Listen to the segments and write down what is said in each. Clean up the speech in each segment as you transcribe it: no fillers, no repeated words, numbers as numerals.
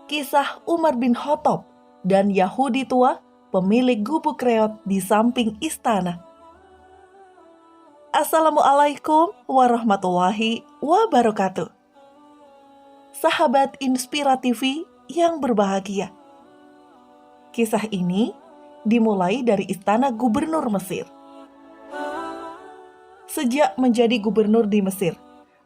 Kisah Umar bin Khattab dan Yahudi tua pemilik gubuk reot di samping istana. Assalamualaikum warahmatullahi wabarakatuh. Sahabat Inspira TV yang berbahagia. Kisah ini dimulai dari istana gubernur Mesir. Sejak menjadi gubernur di Mesir,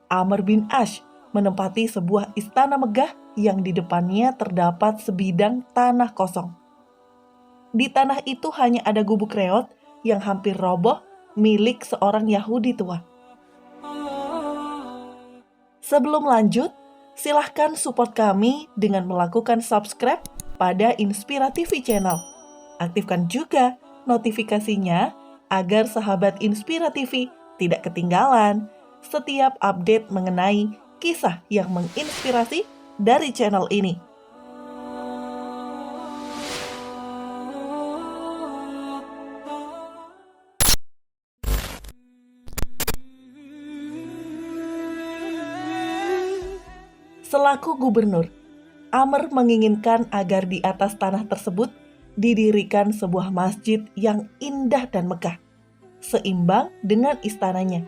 Amr bin Ash menempati sebuah istana megah yang di depannya terdapat sebidang tanah kosong. Di tanah itu hanya ada gubuk reot yang hampir roboh milik seorang Yahudi tua. Sebelum lanjut, silahkan support kami dengan melakukan subscribe pada Inspira TV Channel. Aktifkan juga notifikasinya agar sahabat Inspira TV tidak ketinggalan setiap update mengenai kisah yang menginspirasi dari channel ini. Selaku gubernur, Amr menginginkan agar di atas tanah tersebut didirikan sebuah masjid yang indah dan megah, seimbang dengan istananya.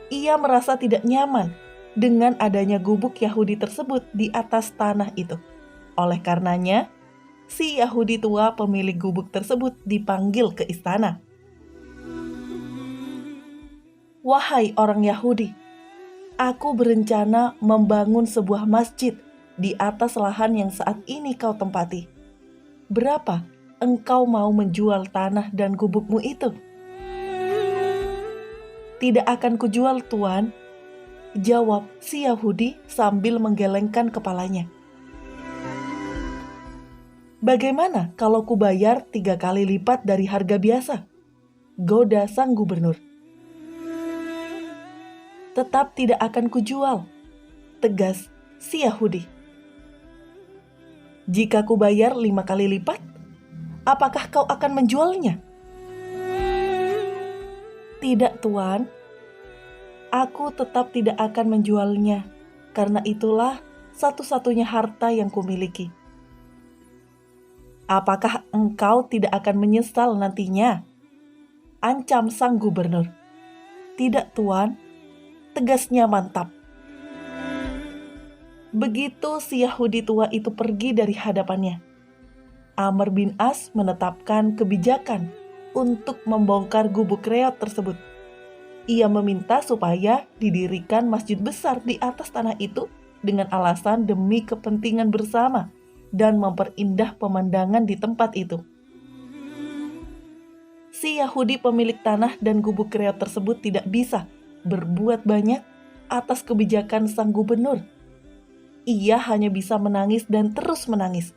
Ia merasa tidak nyaman dengan adanya gubuk Yahudi tersebut di atas tanah itu. Oleh karenanya, si Yahudi tua pemilik gubuk tersebut dipanggil ke istana. Wahai orang Yahudi, aku berencana membangun sebuah masjid di atas lahan yang saat ini kau tempati. Berapa engkau mau menjual tanah dan gubukmu itu? Tidak akan kujual, Tuan, jawab si Yahudi sambil menggelengkan kepalanya. Bagaimana kalau kubayar 3 kali lipat dari harga biasa? Goda sang gubernur. Tetap tidak akan kujual, tegas si Yahudi. Jika kubayar 5 kali lipat, apakah kau akan menjualnya? Tidak, Tuan. Aku tetap tidak akan menjualnya, karena itulah satu-satunya harta yang kumiliki. Apakah engkau tidak akan menyesal nantinya? Ancam sang gubernur. Tidak, Tuan. Tegasnya mantap. Begitu si Yahudi tua itu pergi dari hadapannya, Amr bin As menetapkan kebijakan untuk membongkar gubuk reot tersebut. Ia meminta supaya didirikan masjid besar di atas tanah itu dengan alasan demi kepentingan bersama dan memperindah pemandangan di tempat itu. Si Yahudi pemilik tanah dan gubuk reot tersebut tidak bisa berbuat banyak atas kebijakan sang gubernur. Ia hanya bisa menangis dan terus menangis.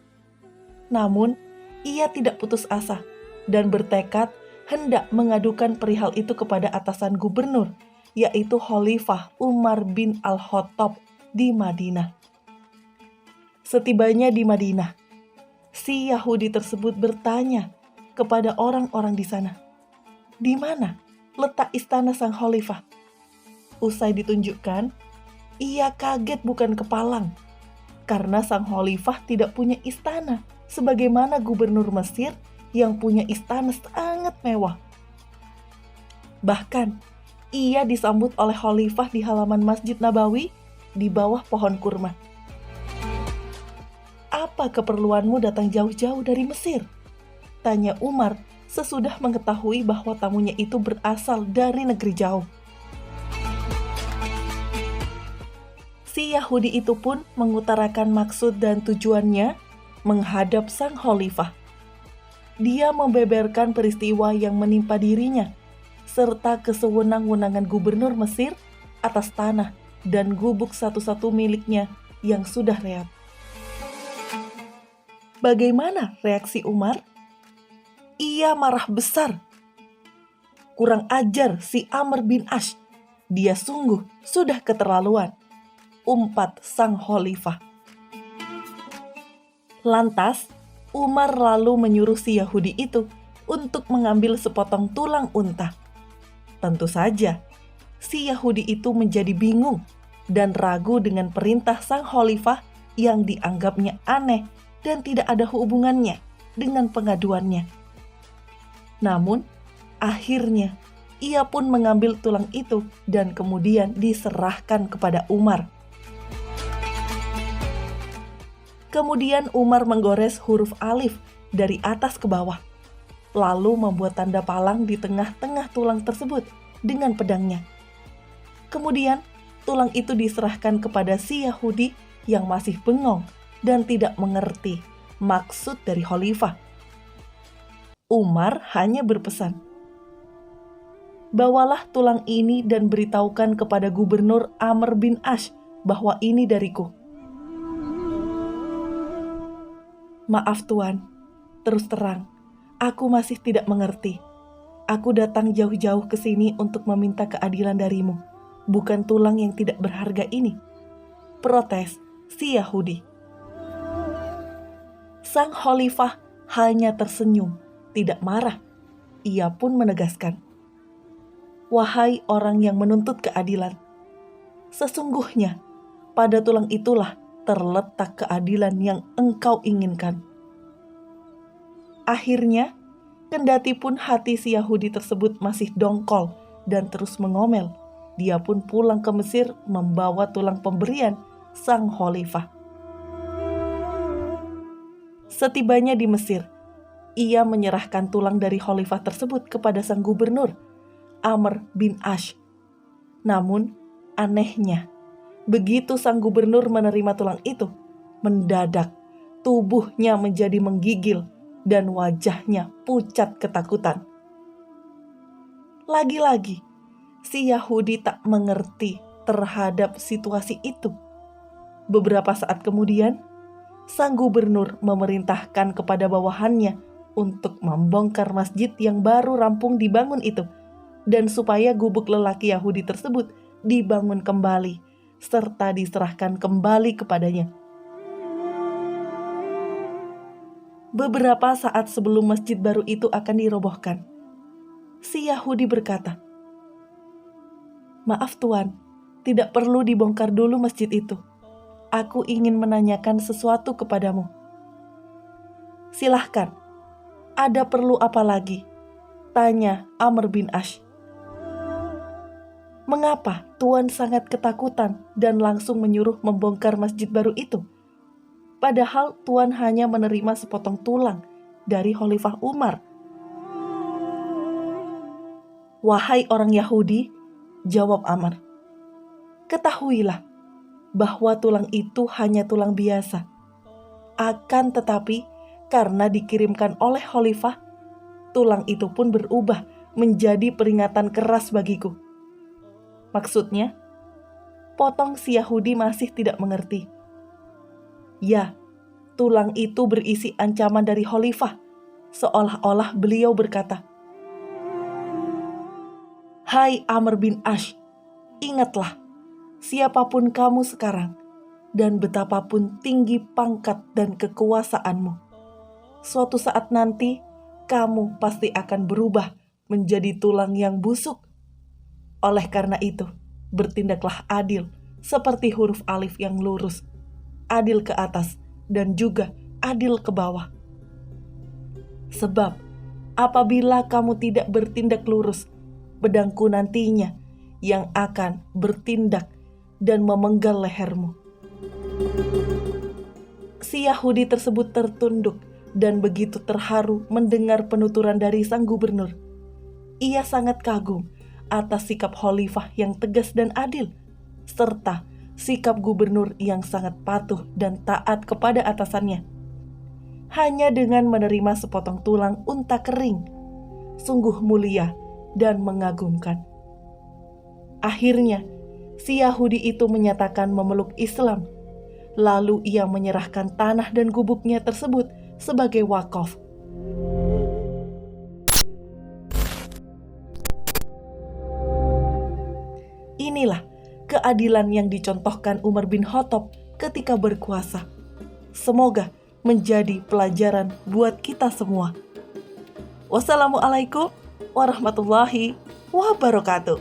Namun, ia tidak putus asa dan bertekad hendak mengadukan perihal itu kepada atasan gubernur, yaitu Khalifah Umar bin Al-Khattab di Madinah. Setibanya di Madinah, si Yahudi tersebut bertanya kepada orang-orang di sana, di mana letak istana sang Khalifah? Usai ditunjukkan, ia kaget bukan kepalang, karena sang Khalifah tidak punya istana, sebagaimana gubernur Mesir yang punya istana sangat mewah. Bahkan, ia disambut oleh Khalifah di halaman Masjid Nabawi di bawah pohon kurma. Apa keperluanmu datang jauh-jauh dari Mesir? Tanya Umar sesudah mengetahui bahwa tamunya itu berasal dari negeri jauh. Si Yahudi itu pun mengutarakan maksud dan tujuannya menghadap sang Khalifah. Dia membeberkan peristiwa yang menimpa dirinya, serta kesewenang-wenangan gubernur Mesir atas tanah dan gubuk satu-satu miliknya yang sudah reot. Bagaimana reaksi Umar? Ia marah besar. Kurang ajar si Amr bin Ash. Dia sungguh sudah keterlaluan, umpat sang Khalifah. Lantas, Umar lalu menyuruh si Yahudi itu untuk mengambil sepotong tulang unta. Tentu saja, si Yahudi itu menjadi bingung dan ragu dengan perintah sang Khalifah yang dianggapnya aneh dan tidak ada hubungannya dengan pengaduannya. Namun, akhirnya ia pun mengambil tulang itu dan kemudian diserahkan kepada Umar. Kemudian Umar menggores huruf alif dari atas ke bawah, lalu membuat tanda palang di tengah-tengah tulang tersebut dengan pedangnya. Kemudian tulang itu diserahkan kepada si Yahudi yang masih bengong dan tidak mengerti maksud dari khalifah. Umar hanya berpesan, "Bawalah tulang ini dan beritahukan kepada Gubernur Amr bin Ash bahwa ini dariku." "Maaf Tuan, terus terang, aku masih tidak mengerti. Aku datang jauh-jauh ke sini untuk meminta keadilan darimu, bukan tulang yang tidak berharga ini," protes si Yahudi. Sang khalifah hanya tersenyum, tidak marah. Ia pun menegaskan, "Wahai orang yang menuntut keadilan, sesungguhnya pada tulang itulah terletak keadilan yang engkau inginkan." Akhirnya, kendati pun hati si Yahudi tersebut masih dongkol dan terus mengomel, dia pun pulang ke Mesir membawa tulang pemberian sang khalifah. Setibanya di Mesir, ia menyerahkan tulang dari khalifah tersebut kepada sang gubernur, Amr bin Ash. Namun, anehnya, begitu sang gubernur menerima tulang itu, mendadak tubuhnya menjadi menggigil dan wajahnya pucat ketakutan. Lagi-lagi, si Yahudi tak mengerti terhadap situasi itu. Beberapa saat kemudian, sang gubernur memerintahkan kepada bawahannya untuk membongkar masjid yang baru rampung dibangun itu, dan supaya gubuk lelaki Yahudi tersebut dibangun kembali, serta diserahkan kembali kepadanya. Beberapa saat sebelum masjid baru itu akan dirobohkan, si Yahudi berkata, "Maaf Tuan, tidak perlu dibongkar dulu masjid itu. Aku ingin menanyakan sesuatu kepadamu." "Silahkan, ada perlu apa lagi?" tanya Amr bin Ash. "Mengapa Tuan sangat ketakutan dan langsung menyuruh membongkar masjid baru itu? Padahal Tuan hanya menerima sepotong tulang dari Khalifah Umar." "Wahai orang Yahudi," jawab Amr, "ketahuilah bahwa tulang itu hanya tulang biasa. Akan tetapi, karena dikirimkan oleh Khalifah, tulang itu pun berubah menjadi peringatan keras bagiku." Maksudnya, potong si Yahudi masih tidak mengerti. Ya, tulang itu berisi ancaman dari Khalifah, seolah-olah beliau berkata, "Hai Amr bin Ash, ingatlah, siapapun kamu sekarang, dan betapapun tinggi pangkat dan kekuasaanmu, suatu saat nanti kamu pasti akan berubah menjadi tulang yang busuk. Oleh karena itu, bertindaklah adil seperti huruf alif yang lurus, adil ke atas dan juga adil ke bawah. Sebab apabila kamu tidak bertindak lurus, pedangku nantinya yang akan bertindak dan memenggal lehermu." Si Yahudi tersebut tertunduk dan begitu terharu mendengar penuturan dari sang gubernur. Ia sangat kagum atas sikap khalifah yang tegas dan adil, serta sikap gubernur yang sangat patuh dan taat kepada atasannya. Hanya dengan menerima sepotong tulang unta kering, sungguh mulia dan mengagumkan. Akhirnya, si Yahudi itu menyatakan memeluk Islam. Lalu ia menyerahkan tanah dan gubuknya tersebut sebagai wakaf. Inilah keadilan yang dicontohkan Umar bin Khattab ketika berkuasa. Semoga menjadi pelajaran buat kita semua. Wassalamualaikum warahmatullahi wabarakatuh.